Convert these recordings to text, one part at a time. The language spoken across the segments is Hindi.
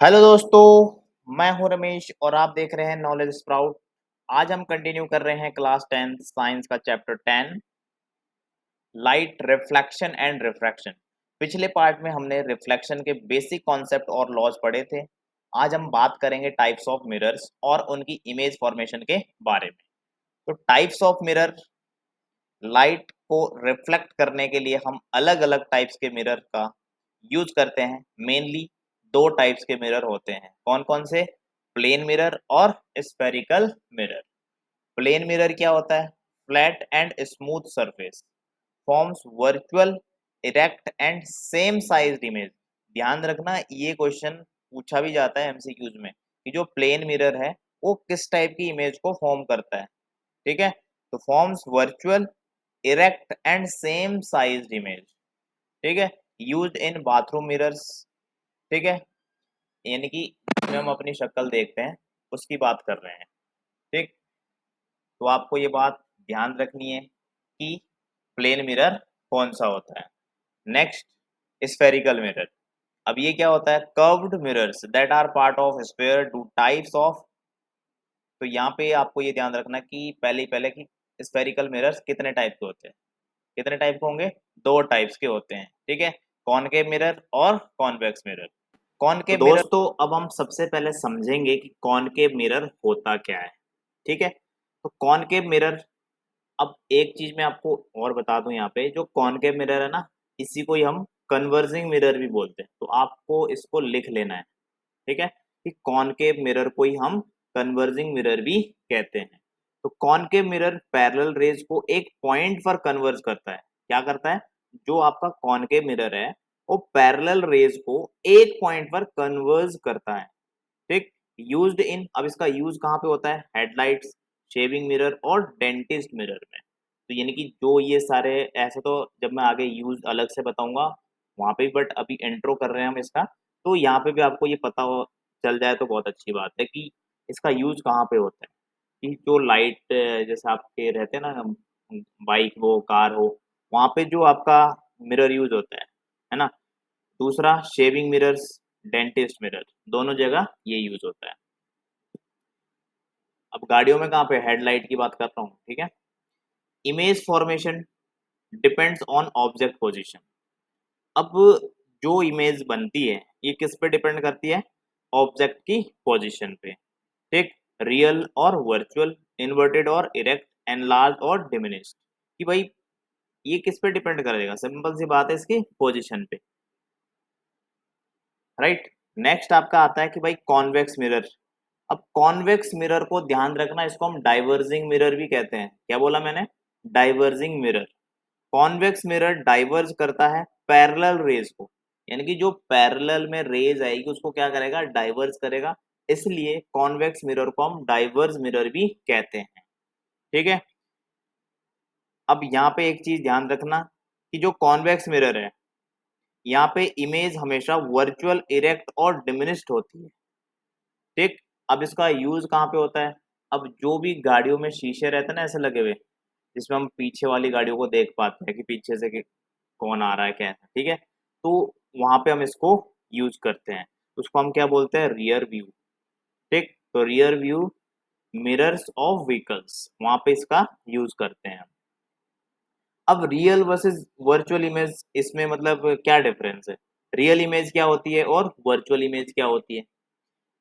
हेलो दोस्तों, मैं हूं रमेश और आप देख रहे हैं नॉलेज स्प्राउट। आज हम कंटिन्यू कर रहे हैं क्लास 10 साइंस का chapter 10, light reflection and refraction. पिछले पार्ट में हमने रिफ्लेक्शन के बेसिक कॉन्सेप्ट और लॉज पढ़े थे। आज हम बात करेंगे टाइप्स ऑफ मिरर्स और उनकी इमेज फॉर्मेशन के बारे में। तो टाइप्स ऑफ मिरर, लाइट को रिफ्लेक्ट करने के लिए हम अलग अलग टाइप्स के मिरर का यूज करते हैं। मेनली दो टाइप्स के मिरर होते हैं। कौन कौन से? प्लेन मिरर और स्फेरिकल मिरर। प्लेन मिरर क्या होता है? Flat and smooth surface, forms virtual, erect and same sized image. ध्यान रखना, ये क्वेश्चन पूछा भी जाता है एमसीक्यूज में कि जो प्लेन मिरर है वो किस टाइप की इमेज को फॉर्म करता है। ठीक है, तो forms virtual, erect and same sized image. ठीक है, यूज्ड इन बाथरूम मिरर्स। ठीक है, यानी कि जिसमें हम अपनी शक्ल देखते हैं उसकी बात कर रहे हैं। ठीक, तो आपको ये बात ध्यान रखनी है कि प्लेन मिरर कौन सा होता है। Next, spherical mirror. अब ये क्या होता है? Curved mirrors that are part of sphere, two types of. तो यहाँ पे आपको ये ध्यान रखना कि पहले कि स्फेरिकल मिरर्स कितने टाइप के होते हैं। कितने टाइप के होंगे? दो टाइप्स के होते हैं। ठीक है, कॉनकेव मिरर और कॉन्वेक्स मिरर। कॉनकेव मिरर, दोस्तों अब हम सबसे पहले समझेंगे कि कॉनकेव मिरर होता क्या है। ठीक है, तो कॉनकेव मिरर, अब एक चीज मैं आपको और बता दूं, यहाँ पे जो कॉनकेव मिरर है ना, इसी को ही हम कन्वर्जिंग मिरर भी बोलते हैं। तो आपको इसको लिख लेना है। ठीक है, कि कॉनकेव मिरर को ही हम कन्वर्जिंग मिरर भी कहते हैं। तो कॉनकेव मिरर पैरेलल रेज को एक पॉइंट पर कन्वर्ज करता है। क्या करता है? जो आपका कॉनकेव मिरर है वो पैरेलल रेज को एक पॉइंट पर कन्वर्ज करता है। ठीक, यूज्ड इन, अब इसका यूज कहाँ पे होता है? हेडलाइट्स, शेविंग मिरर और डेंटिस्ट मिरर में। तो यानी कि जो ये सारे, ऐसे तो जब मैं आगे यूज अलग से बताऊंगा वहां पे, बट अभी इंट्रो कर रहे हैं हम इसका, तो यहाँ पे भी आपको ये पता हो चल जाए तो बहुत अच्छी बात है कि इसका यूज कहाँ पे होता है। कि जो लाइट जैसे आपके रहते हैं ना, बाइक हो कार हो, वहां पे जो आपका मिरर यूज होता है ना। दूसरा, शेविंग मिरर्स, डेंटिस्ट मिरर, दोनों जगह ये यूज होता है। अब गाड़ियों में कहाँ पे? हेडलाइट की बात करता हूँ। ठीक है, image formation depends on object position. अब जो इमेज बनती है ये किस पे डिपेंड करती है? ऑब्जेक्ट की पोजीशन पे। ठीक, रियल और वर्चुअल, इन्वर्टेड और इरेक्ट, एनलार्ज और डिमिनिश्ड। कि भाई ये किस पे डिपेंड करेगा? सिंपल सी बात है, इसकी पोजीशन पे। राइट, नेक्स्ट आपका आता है कि भाई कॉन्वेक्स मिरर। अब कॉन्वेक्स मिरर को ध्यान रखना, इसको हम डाइवर्जिंग मिरर भी कहते हैं। क्या बोला मैंने? Diverging mirror. Convex mirror diverge करता है पैरेलल रेज को, यानी कि जो पैरेलल में रेज आएगी उसको क्या करेगा? डाइवर्ज करेगा। इसलिए कॉन्वेक्स मिरर को हम डाइवर्ज मिरर भी कहते हैं। ठीक है, अब यहाँ पे एक चीज ध्यान रखना कि जो कॉन्वेक्स मिरर है, यहाँ पे इमेज हमेशा वर्चुअल, इरेक्ट और डिमिनिश्ड होती है। ठीक, अब इसका यूज कहाँ पे होता है? अब जो भी गाड़ियों में शीशे रहते हैं ना ऐसे लगे हुए, जिसमें हम पीछे वाली गाड़ियों को देख पाते हैं कि पीछे से कि कौन आ रहा है क्या है। ठीक है, तो वहां पे हम इसको यूज करते हैं। उसको हम क्या बोलते हैं? Rear view. ठीक, तो rear view mirrors of vehicles, वहां पे इसका यूज करते हैं। अब रियल वर्सेस वर्चुअल इमेज, इसमें मतलब क्या डिफरेंस है? रियल इमेज क्या होती है और वर्चुअल इमेज क्या होती है?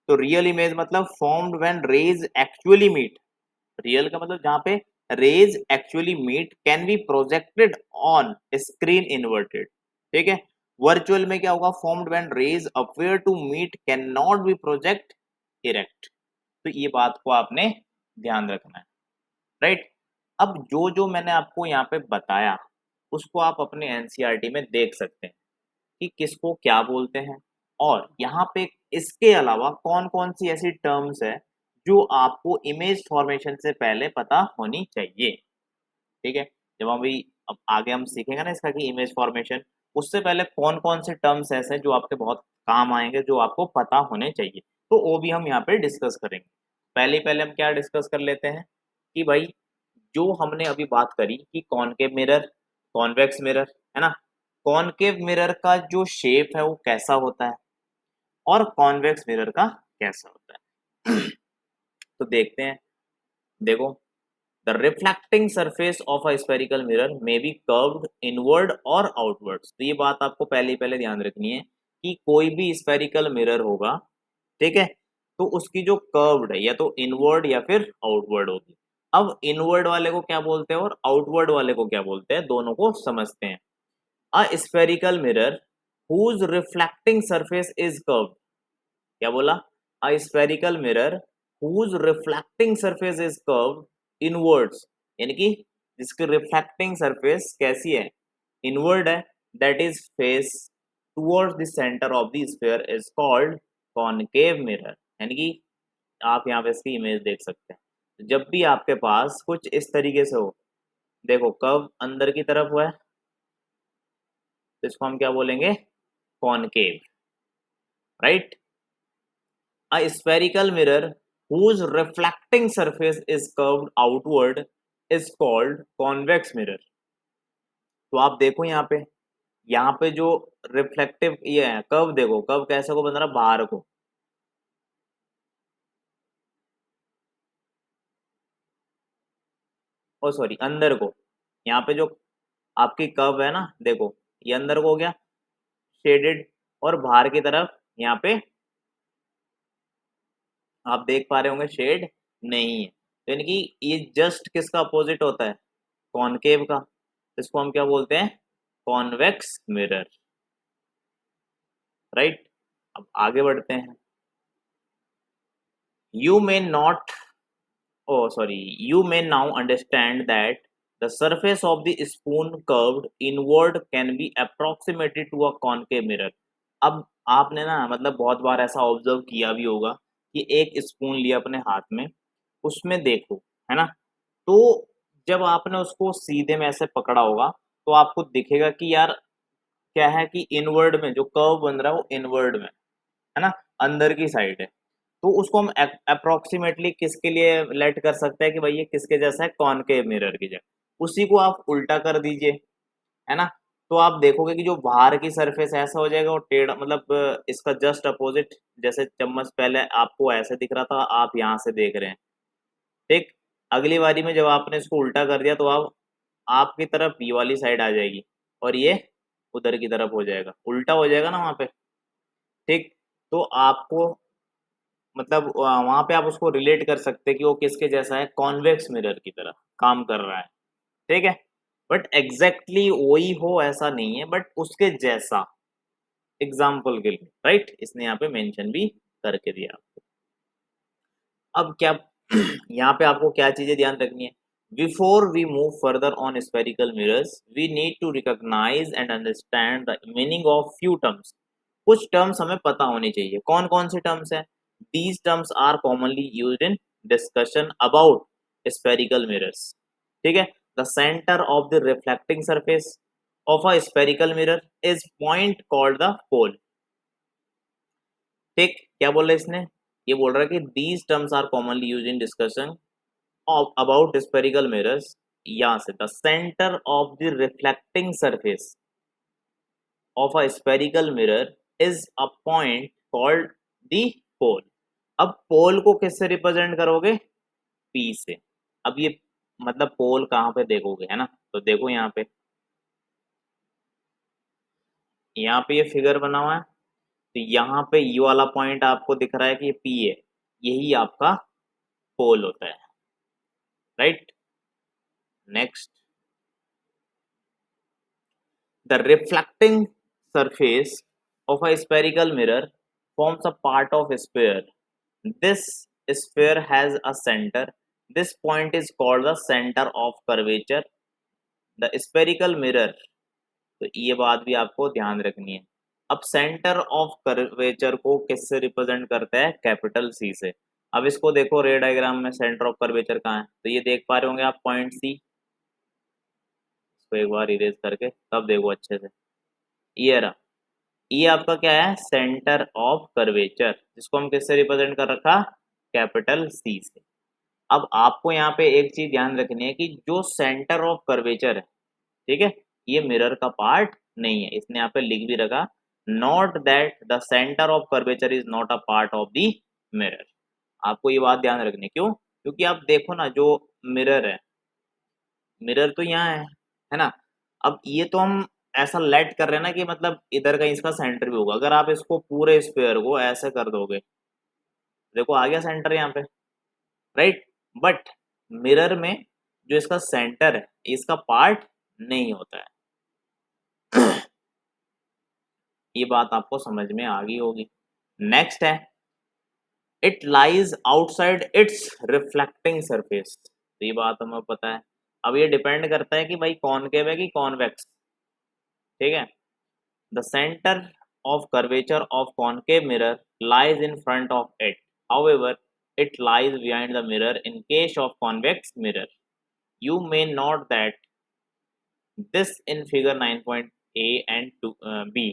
तो रियल इमेज मतलब formed when rays actually meet. Real का मतलब जहां पे rays actually meet can be projected on screen inverted. ठीक है, वर्चुअल में क्या होगा? Formed when rays appear to meet can not be project erect. तो ये बात को आपने ध्यान रखना है। राइट, अब जो जो मैंने आपको यहाँ पे बताया उसको आप अपने एनसीईआरटी में देख सकते हैं कि किसको क्या बोलते हैं। और यहाँ पे इसके अलावा कौन कौन सी ऐसी टर्म्स है जो आपको इमेज फॉर्मेशन से पहले पता होनी चाहिए। ठीक है, जब हम अभी अब आगे हम सीखेंगे ना इसका कि इमेज फॉर्मेशन, उससे पहले कौन कौन से टर्म्स ऐसे हैं जो आपके बहुत काम आएंगे, जो आपको पता होने चाहिए, तो वो भी हम यहाँ पे डिस्कस करेंगे। पहले पहले हम क्या डिस्कस कर लेते हैं कि भाई जो हमने अभी बात करी कि कॉनकेव मिरर, कॉन्वेक्स मिरर, है ना। कॉनकेव मिरर का जो शेप है वो कैसा होता है? और कॉन्वेक्स मिरर का कैसा होता है। तो देखते हैं, देखो, the reflecting surface of a spherical mirror may be curved inward और आउटवर्ड्स। तो ये बात आपको पहले ध्यान रखनी है कि कोई भी स्फेरिकल मिरर होगा, ठीक है, तो उसकी जो कर्व्ड है या तो इनवर्ड या फिर आउटवर्ड होगी। अब इनवर्ड वाले को क्या बोलते हैं और आउटवर्ड वाले को क्या बोलते हैं, दोनों को समझते हैं। A spherical mirror whose reflecting surface is curved, क्या बोला, a spherical mirror whose reflecting surface is curved inwards, यानी कि जिसकी रिफ्लेक्टिंग सरफेस कैसी है, इनवर्ड है, that is face towards the centre of the sphere is called concave mirror. यानी कि आप यहाँ पे इसकी इमेज देख सकते हैं। जब भी आपके पास कुछ इस तरीके से हो, देखो कर्व अंदर की तरफ हुआ है, तो इसको हम क्या बोलेंगे, concave, right. A spherical mirror whose reflecting surface is curved outward is called convex mirror। तो आप देखो यहाँ पे जो रिफ्लेक्टिव ये है कर्व, देखो कर्व कैसे को बन रहा है, बाहर को, ओ सॉरी अंदर को। यहाँ पे जो आपकी कर्व है ना, देखो ये अंदर को हो गया शेडेड, और बाहर की तरफ यहाँ पे आप देख पा रहे होंगे शेड नहीं है। तो यानी कि ये जस्ट किसका अपोजिट होता है, कॉनकेव का। इसको हम क्या बोलते हैं, कॉन्वेक्स मिरर, राइट। अब आगे बढ़ते हैं। You may not, oh sorry, you may now understand that the surface of the spoon curved inward can be approximated to a concave mirror। अब आपने ना मतलब बहुत बार ऐसा ऑब्जर्व किया भी होगा कि एक स्पून लिया अपने हाथ में, उसमें देखो, है ना, तो जब आपने उसको सीधे में ऐसे पकड़ा होगा तो आपको दिखेगा कि यार क्या है कि इनवर्ड में जो कर्व बन रहा है वो इनवर्ड में है ना, अंदर की साइड है। तो उसको हम अप्रोक्सीमेटली किसके लिए लेट कर सकते हैं कि भाई ये किसके जैसा है, कॉनकेव मिरर की जगह उसी को आप उल्टा कर दीजिए, है ना। तो आप देखोगे कि जो बाहर की सरफेस ऐसा हो जाएगा और टेढ़ा, मतलब इसका जस्ट अपोजिट, जैसे चम्मच पहले आपको ऐसे दिख रहा था, आप यहाँ से देख रहे हैं, ठीक। अगली बारी में जब आपने इसको उल्टा कर दिया तो आप आपकी तरफ ये वाली साइड आ जाएगी और ये उधर की तरफ हो जाएगा, उल्टा हो जाएगा ना वहाँ पे, ठीक। तो आपको मतलब वहां पे आप उसको रिलेट कर सकते हैं कि वो किसके जैसा है, कॉन्वेक्स मिरर की तरह काम कर रहा है, ठीक है। बट एग्जैक्टली वही हो ऐसा नहीं है, बट उसके जैसा, एग्जाम्पल के लिए, राइट, इसने यहाँ पे मेंशन भी करके दिया आपको। अब क्या यहाँ पे आपको क्या चीजें ध्यान रखनी है, before we move further on spherical mirrors we need to recognise and understand the meaning of few terms. कुछ टर्म्स हमें पता होनी चाहिए। कौन कौन सी टर्म्स है, these terms are commonly used in discussion about spherical mirrors, ठीक है। The centre of the reflecting surface of a spherical mirror is point called the pole, ठीक। क्या बोल रहा है इसने, ये बोल रहा है कि these terms are commonly used in discussion about spherical mirrors, यहाँ से the center of the reflecting surface of a spherical mirror is a point called the pole। अब पोल को किससे रिप्रेजेंट करोगे, P से। अब ये मतलब पोल कहाँ पे देखोगे, है ना, तो देखो यहाँ पे ये फिगर बना हुआ है, तो यहाँ पे ये वाला पॉइंट आपको दिख रहा है कि ये P है, यही आपका पोल होता है, right. Next, the reflecting surface of a spherical mirror forms a part of a sphere. This sphere has a center. This point is called the center of curvature. The spherical mirror, तो ये बात भी आपको ध्यान रखनी है। अब सेंटर ऑफ कर्वेचर को किससे रिप्रेजेंट करता है, कैपिटल सी से। अब इसको देखो रे डायग्राम में सेंटर ऑफ कर्वेचर कहाँ है, तो ये देख पा रहे होंगे आप पॉइंट सी। इसको एक बार इरेज करके तब देखो अच्छे से, ये रहा, ये आपका क्या है, सेंटर ऑफ कर्वेचर, जिसको हम किससे रिप्रेजेंट कर रखा, कैपिटल सी से। अब आपको यहाँ पे एक चीज ध्यान रखनी है कि जो सेंटर ऑफ कर्वेचर है, ठीक है, ये मिरर का पार्ट नहीं है, इसने यहाँ पे लिख भी रखा not that the centre of curvature is not a part of the mirror. आपको ये बात ध्यान रखनी, क्यों? क्योंकि आप देखो ना, जो मिरर है, मिरर तो यहाँ है ना। अब ये तो हम ऐसा लेट कर रहे हैं ना कि मतलब इधर का इसका सेंटर भी होगा। अगर आप इसको पूरे स्क्वायर को ऐसे कर दोगे, देखो आ गया सेंटर यहाँ पे, राइट। बट मिरर में जो इसका सेंटर है, इसका पार्ट नहीं होता है। ये बात आपको समझ में आ गई होगी। नेक्स्ट है, it lies outside it's reflecting surface. तो ये बात हमें पता है। अब ये डिपेंड करता है कि भाई कॉनकेव है कि कॉन्वेक्स, ठीक है। The centre of curvature of concave mirror lies in front of it, however it lies behind the mirror in case of convex mirror. You may note that this in figure 9.a and b.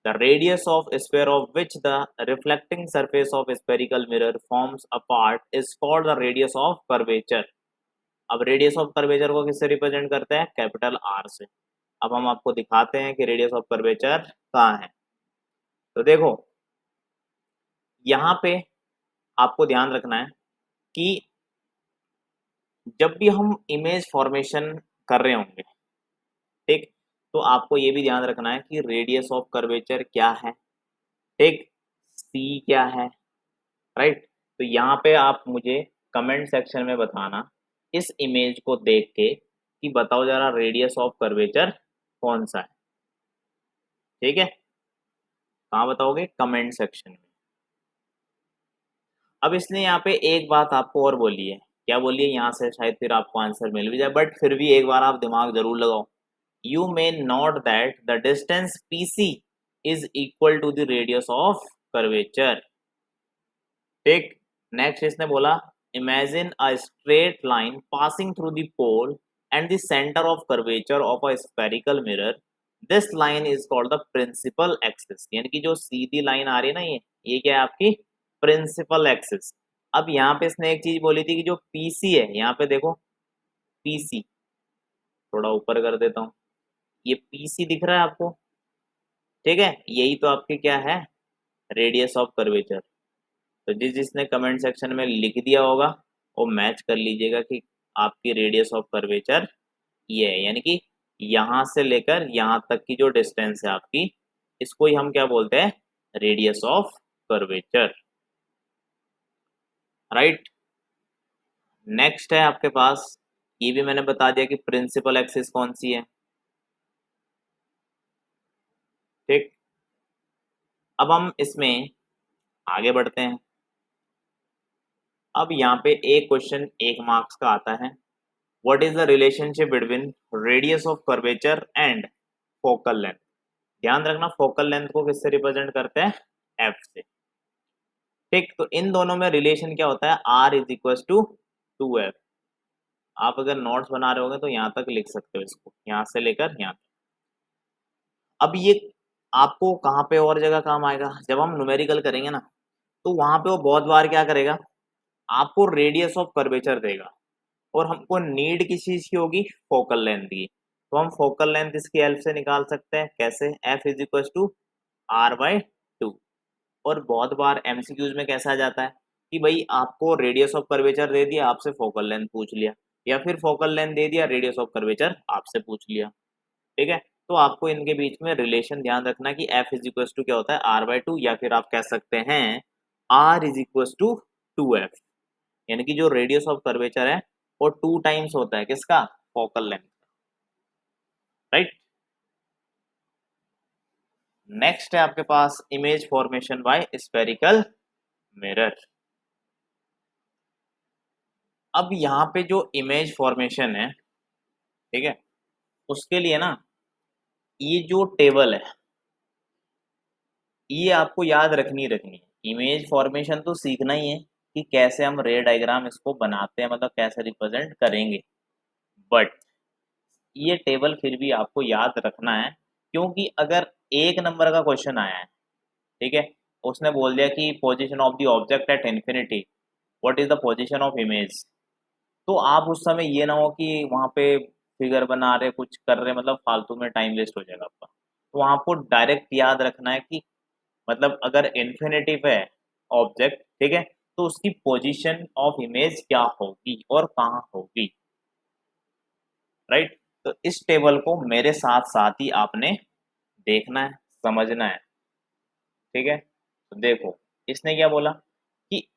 The radius of a sphere of which the reflecting surface of a spherical mirror forms a part is called the radius of curvature. अब रेडियस ऑफ कर्वेचर को किससे रिप्रेजेंट करते हैं? कैपिटल आर से। अब हम आपको दिखाते हैं कि रेडियस ऑफ कर्वेचर कहाँ है। तो देखो यहाँ पे आपको ध्यान रखना है कि जब भी हम इमेज फॉर्मेशन कर रहे होंगे, ठीक, तो आपको ये भी ध्यान रखना है कि रेडियस ऑफ कर्वेचर क्या है, ठीक, सी क्या है, राइट। तो यहाँ पे आप मुझे कमेंट सेक्शन में बताना इस इमेज को देख के कि बताओ जरा रेडियस ऑफ कर्वेचर कौन सा है, ठीक है। कहाँ बताओगे? कमेंट सेक्शन में। अब इसने यहाँ पे एक बात आपको और बोली है। क्या बोली है? यहाँ से शायद फिर आपको आंसर मिल भी जाए, बट फिर भी एक बार आप दिमाग जरूर लगाओ। You may note that the distance PC is equal to the radius of curvature, ठीक। नेक्स्ट इसने बोला, imagine a straight line passing through the pole and the center of curvature of a spherical mirror. This line is called the principal axis। यानी कि जो सीधी लाइन आ रही है ना, ये क्या है? आपकी प्रिंसिपल एक्सिस। अब यहाँ पे इसने एक चीज बोली थी कि जो पीसी है, यहाँ पे देखो पीसी, थोड़ा ऊपर कर देता हूँ, ये पीसी दिख रहा है आपको, ठीक है। यही तो आपकी क्या है? Radius of curvature. तो जिसने कमेंट सेक्शन में लिख दिया होगा वो मैच कर लीजिएगा कि आपकी रेडियस ऑफ कर्वेचर ये है। यानी कि यहाँ से लेकर यहाँ तक की जो डिस्टेंस है आपकी, इसको ही हम क्या बोलते हैं? Radius of curvature, right. Next है आपके पास, ये भी मैंने बता दिया कि प्रिंसिपल एक्सिस कौन सी है, ठीक। अब हम इसमें आगे बढ़ते हैं। अब यहाँ पे एक क्वेश्चन 1 मार्क्स का आता है, what is the relationship between radius of curvature and focal length. ध्यान रखना, फोकल लेंथ को किससे रिप्रेजेंट करते हैं? एफ से, ठीक। तो इन दोनों में रिलेशन क्या होता है? R is equal to 2f। आप अगर नोट्स बना रहे होगे तो यहाँ तक लिख सकते हो इसको, यहाँ से लेकर यहाँ तक। अब ये आपको कहाँ पे और जगह काम आएगा? जब हम न्यूमेरिकल करेंगे ना, तो वहां पे वो बहुत बार क्या करेगा? आपको रेडियस ऑफ कर्वेचर देगा और हमको नीड किस चीज की होगी? फोकल लेंथ की। तो हम फोकल लेंथ इसकी हेल्प से निकाल सकते हैं। कैसे? F is equal to r/2। और बहुत बार एमसीक्यूज में कैसा आ जाता है कि भाई आपको रेडियस ऑफ कर्वेचर दे दिया, आपसे फोकल लेंथ पूछ लिया, या फिर फोकल लेंथ दे दिया, रेडियस ऑफ कर्वेचर आपसे पूछ लिया, ठीक है। तो आपको इनके बीच में रिलेशन ध्यान रखना कि एफ इज इक्वल टू क्या होता है? r/2, या फिर आप कह सकते हैं r is equal to 2f। यानी कि जो रेडियस ऑफ कर्वेचर है वो 2 टाइम्स होता है किसका? Focal length, right. नेक्स्ट है आपके पास image formation by spherical mirror. अब यहाँ पे जो इमेज फॉर्मेशन है, ठीक है, उसके लिए ना ये जो टेबल है ये आपको याद रखनी है। इमेज फॉर्मेशन तो सीखना ही है कि कैसे हम रे डायग्राम इसको बनाते हैं, मतलब कैसे रिप्रेजेंट करेंगे। बट ये टेबल फिर भी आपको याद रखना है, क्योंकि अगर 1 नंबर का क्वेश्चन आया है, ठीक है, उसने बोल दिया कि position of the object at infinity, what is the position of image, तो आप उस समय ये ना हो कि वहां पे फिगर बना रहे, कुछ कर रहे, मतलब फालतू में टाइम वेस्ट हो जाएगा आपका। तो आपको डायरेक्ट याद रखना है कि मतलब अगर इन्फिनिटी पे है ऑब्जेक्ट, ठीक है, तो उसकी पोजीशन ऑफ इमेज क्या होगी और कहाँ होगी, राइट। तो इस टेबल को मेरे साथ साथ ही आपने देखना है, समझना है, ठीक है। तो देखो इसने क्या बोला कि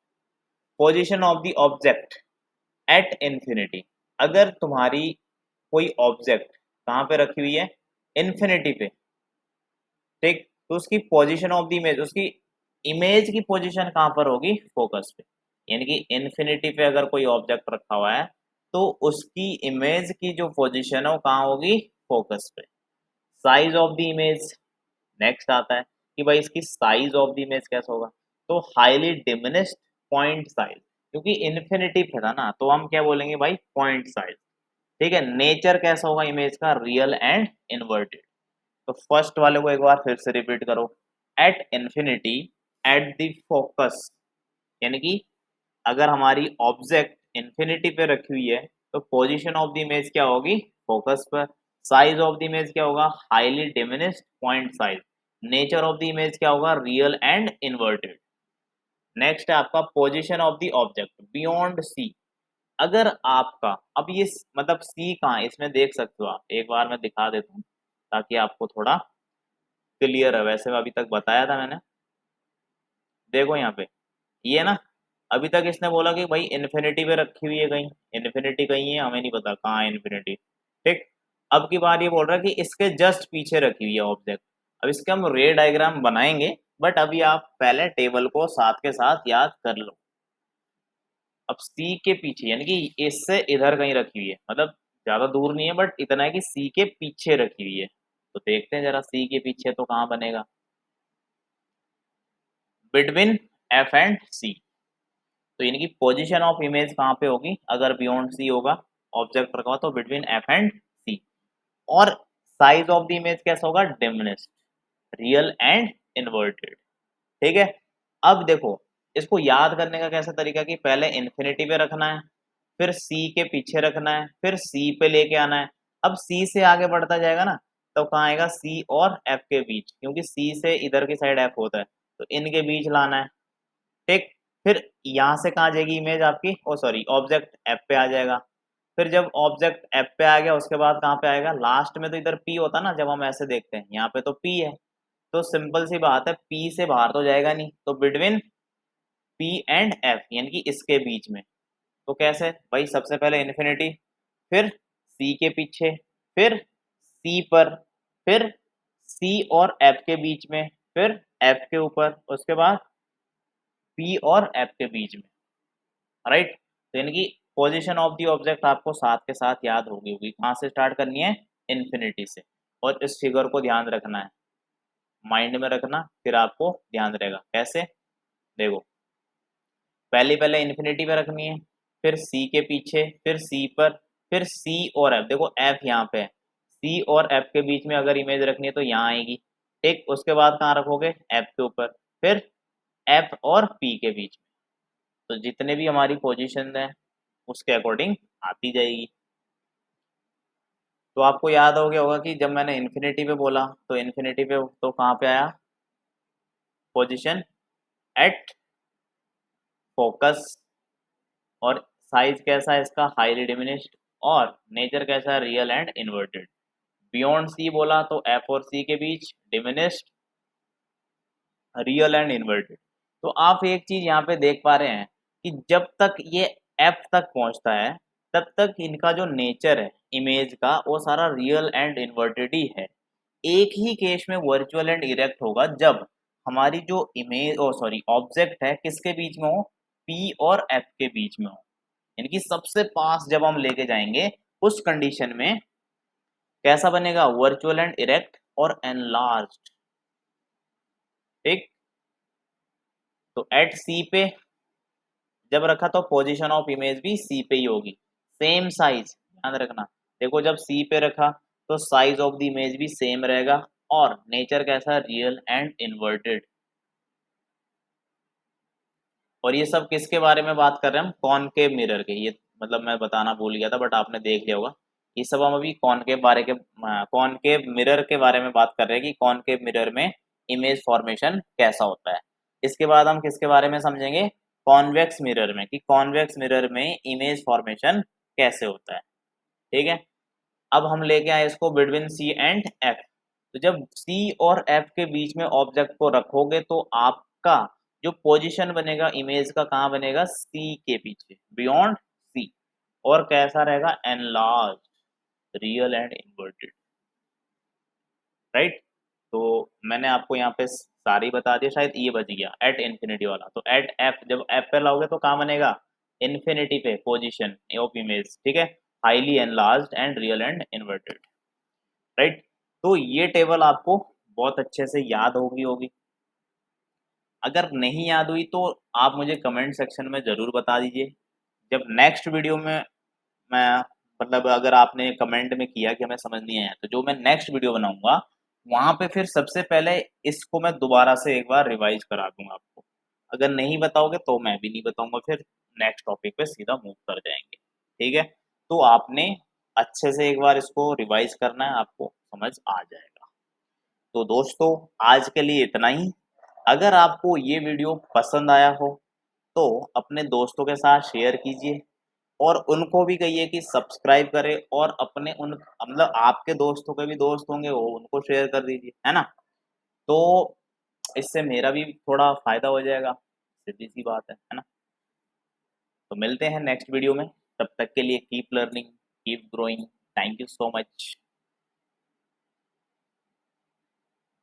position of the object at infinity, अगर तुम्हारी कोई ऑब्जेक्ट कहाँ पे रखी हुई है, इन्फिनिटी पे, ठीक, तो उसकी पोजीशन ऑफ द इमेज, उसकी इमेज की पोजीशन कहाँ पर होगी, फोकस पे। यानी कि इन्फिनिटी पे अगर कोई ऑब्जेक्ट रखा हुआ है तो उसकी इमेज की जो पोजीशन है वो कहाँ होगी, फोकस पे। Size of the image, next आता है कि भाई इसकी साइज ऑफ द इमेज कैसा होगा, तो हाईली डिमिनिश्ड पॉइंट साइज, क्योंकि इन्फिनिटी पे था ना, तो हम क्या बोलेंगे भाई, पॉइंट साइज, ठीक है। नेचर कैसा होगा इमेज का, रियल एंड इन्वर्टेड। तो फर्स्ट वाले को एक बार फिर से रिपीट करो, at infinity at the focus, यानी कि अगर हमारी ऑब्जेक्ट इन्फिनिटी पे रखी हुई है तो पोजीशन ऑफ द इमेज क्या होगी, फोकस पर। साइज ऑफ द इमेज क्या होगा, highly diminished point size. Nature of the image क्या होगा, रियल एंड इन्वर्टेड। नेक्स्ट है आपका position of the object beyond C, अगर आपका अब ये मतलब सी कहाँ है इसमें देख सकते हो आप, एक बार मैं दिखा देता हूँ ताकि आपको थोड़ा क्लियर है। वैसे मैं अभी तक बताया था मैंने, देखो यहाँ पे ये ना, अभी तक इसने बोला कि भाई इन्फिनिटी पे रखी हुई है कहीं, इन्फिनिटी कहीं है हमें नहीं पता कहाँ है इन्फिनिटी, ठीक। अब की बार ये बोल रहा है कि इसके जस्ट पीछे रखी हुई है ऑब्जेक्ट। अब इसके हम रे डायग्राम बनाएंगे, बट अभी आप पहले टेबल को साथ के साथ याद कर लो। अब सी के पीछे यानी कि इससे इधर कहीं रखी हुई है, मतलब ज्यादा दूर नहीं है बट इतना है कि सी के पीछे रखी हुई है। तो देखते हैं जरा सी के पीछे तो कहाँ बनेगा, बिटवीन एफ एंड सी। तो यानी कि पोजीशन ऑफ इमेज कहाँ पे होगी, अगर बियॉन्ड सी होगा ऑब्जेक्ट रखा हुआ तो बिटवीन एफ एंड सी। और साइज ऑफ द इमेज कैसा होगा, डिमिनिश्ड, रियल एंड इन्वर्टेड, ठीक है। अब देखो इसको याद करने का कैसा तरीका कि पहले इन्फिनिटी पे रखना है, फिर सी के पीछे रखना है, फिर सी पे लेके आना है। अब सी से आगे बढ़ता जाएगा ना, तो कहाँ आएगा, सी और एफ के बीच, क्योंकि सी से इधर की साइड एफ होता है, तो इनके बीच लाना है, ठीक। फिर यहाँ से कहाँ जाएगी इमेज आपकी, ओ सॉरी ऑब्जेक्ट एफ पे आ जाएगा। फिर जब ऑब्जेक्ट एफ पे आ गया उसके बाद कहाँ पे आएगा, लास्ट में तो इधर पी होता ना, जब हम ऐसे देखते हैं यहाँ पे तो पी है, तो सिंपल सी बात है पी से बाहर तो जाएगा नहीं, तो बिटवीन पी एंड एफ यानी कि इसके बीच में। तो कैसे भाई, सबसे पहले इन्फिनिटी, फिर सी के पीछे, फिर सी पर, फिर सी और एफ के बीच में, फिर एफ के ऊपर, उसके बाद पी और एफ के बीच में, राइट। तो यानी कि पोजीशन ऑफ द ऑब्जेक्ट आपको साथ के साथ याद होगी होगी कहाँ से स्टार्ट करनी है, इन्फिनिटी से। और इस फिगर को ध्यान रखना है, माइंड में रखना, फिर आपको ध्यान रहेगा कैसे। देखो पहले इन्फिनिटी पे रखनी है, फिर सी के पीछे, फिर सी पर, फिर सी और एफ, देखो एफ यहाँ पे है, सी और एफ के बीच में अगर इमेज रखनी है तो यहाँ आएगी, ठीक। उसके बाद कहाँ रखोगे, एफ के ऊपर, फिर एफ और पी के बीच में। तो जितने भी हमारी पोजीशन है उसके अकॉर्डिंग आती जाएगी। तो आपको याद हो गया होगा कि जब मैंने इन्फिनिटी पे बोला तो इन्फिनिटी पे तो कहाँ पे आया, पोजीशन एट फोकस, और साइज कैसा है इसका, हाईली डिमिनिश्ड, और नेचर कैसा है, real and inverted. Beyond C बोला तो एफ और सी के बीच, डिमिनिश्ड, रियल एंड इन्वर्टेड। तो आप एक चीज यहाँ पे देख पा रहे हैं कि जब तक ये एफ तक पहुंचता है तब तक इनका जो नेचर है इमेज का वो सारा रियल एंड इन्वर्टेड ही है। एक ही केस में वर्चुअल एंड इरेक्ट होगा जब हमारी जो इमेज ओ सॉरी ऑब्जेक्ट है किसके बीच में हो, पी और एफ के बीच में हो, यानी कि सबसे पास जब हम लेके जाएंगे उस कंडीशन में कैसा बनेगा, वर्चुअल एंड इरेक्ट और एनलार्ज्ड, ठीक। तो एट सी पे जब रखा तो पोजीशन ऑफ इमेज भी सी पे ही होगी, सेम साइज, ध्यान रखना। देखो जब सी पे रखा तो साइज ऑफ द इमेज भी सेम रहेगा, और नेचर कैसा, रियल एंड इन्वर्टेड। और ये सब किसके बारे में बात कर रहे हैं हम, कॉनकेव मिरर के, ये मतलब मैं बताना भूल गया था बट आपने देख लिया होगा। ये सब हम अभी कॉनकेव मिरर के बारे में बात कर रहे हैं कि कॉनकेव मिरर में इमेज फॉर्मेशन कैसा होता है। इसके बाद हम किसके बारे में समझेंगे, कॉन्वेक्स मिरर में, कि कॉन्वेक्स मिरर में इमेज फॉर्मेशन कैसे होता है। ठीक है, अब हम लेके आए इसको बिटवीन सी एंड एफ। तो जब सी और एफ के बीच में ऑब्जेक्ट को रखोगे तो आपका जो पोजीशन बनेगा इमेज का कहाँ बनेगा, सी के पीछे, बियॉन्ड सी। और कैसा रहेगा, enlarge, real and inverted, right. तो मैंने आपको यहाँ पे सारी बता दिया, शायद ये बच गया एट इन्फिनिटी वाला। तो एट एफ, जब एफ पे लाओगे तो कहाँ बनेगा, इन्फिनिटी पे पोजीशन ऑफ इमेज, ठीक है, highly enlarged and real and inverted, right. तो ये टेबल आपको बहुत अच्छे से याद होगी होगी। अगर नहीं याद हुई तो आप मुझे कमेंट सेक्शन में ज़रूर बता दीजिए। जब नेक्स्ट वीडियो में मैं, मतलब अगर आपने कमेंट में किया कि हमें समझ नहीं आया, तो जो मैं नेक्स्ट वीडियो बनाऊंगा वहां पे फिर सबसे पहले इसको मैं दोबारा से एक बार रिवाइज करा दूंगा आपको। अगर नहीं बताओगे तो मैं भी नहीं बताऊंगा, फिर नेक्स्ट टॉपिक पे सीधा मूव कर जाएंगे। ठीक है, तो आपने अच्छे से एक बार इसको रिवाइज करना है, आपको समझ आ जाएगा। तो दोस्तों आज के लिए इतना ही। अगर आपको ये वीडियो पसंद आया हो तो अपने दोस्तों के साथ शेयर कीजिए और उनको भी कहिए कि सब्सक्राइब करें, और अपने उन मतलब आपके दोस्तों के भी दोस्त होंगे वो उनको शेयर कर दीजिए, है ना। तो इससे मेरा भी थोड़ा फायदा हो जाएगा, सीधी सी बात है ना। तो मिलते हैं नेक्स्ट वीडियो में, तब तक के लिए keep learning, keep growing. Thank you so much.